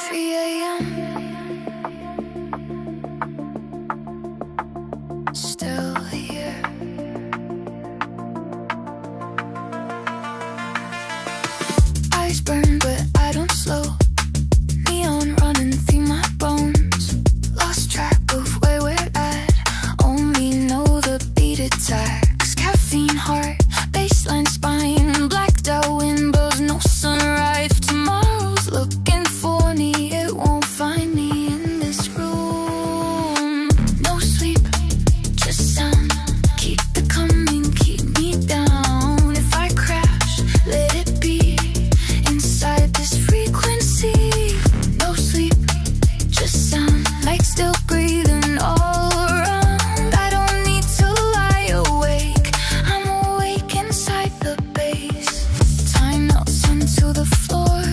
3 a.m. Still here. Eyes burn, but I don't slow. Neon running through my bones. Lost track of where we're at. Only know the beat attacks. Caffeine heart, baseline spine. Blacked out windows, no sunrise. Tomorrow's looking for me. It won't find me in this room. No sleep, just sound. Keep it coming, keep me down. If I crash, let it be inside this frequency. No sleep, just sound. Like still breathing all around. I don't need to lie awake. I'm awake inside the base. Time melts into the floor.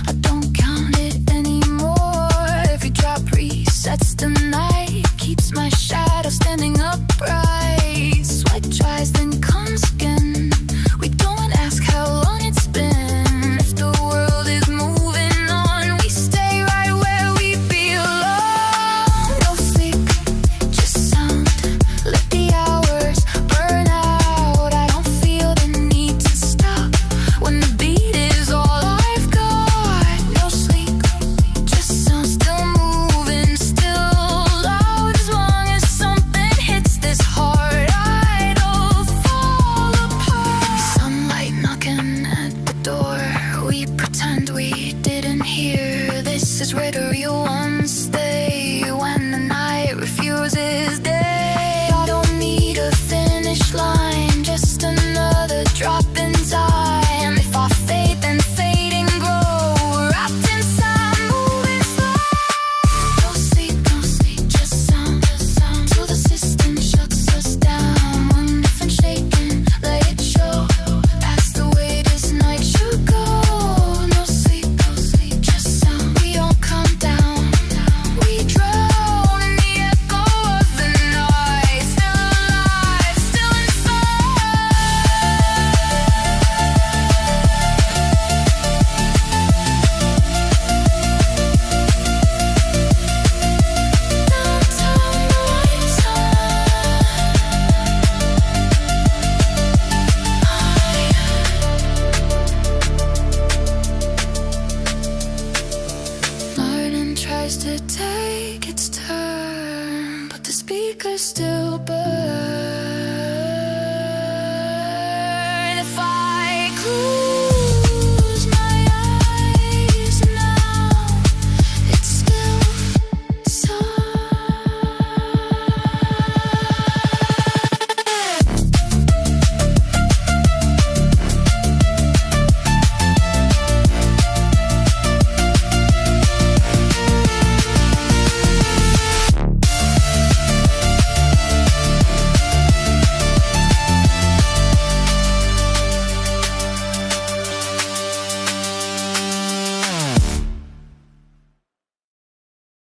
I don't count it anymore. Every drop resets the night. Keeps my shadow standing upright. Sweat dries, then comes again. We don't ask how long it's been. If the world is moving on, we stay right where we belong. No sleep, just sound. Let the hours burn out. I don't feel the need to stop when the beat is all I've got. No sleep, just sound. Still moving, still loud. As long as something hits this heart, I don't fall apart. Sunlight knocking at the door. We pretend we didn't hear. This is where the real ones stay.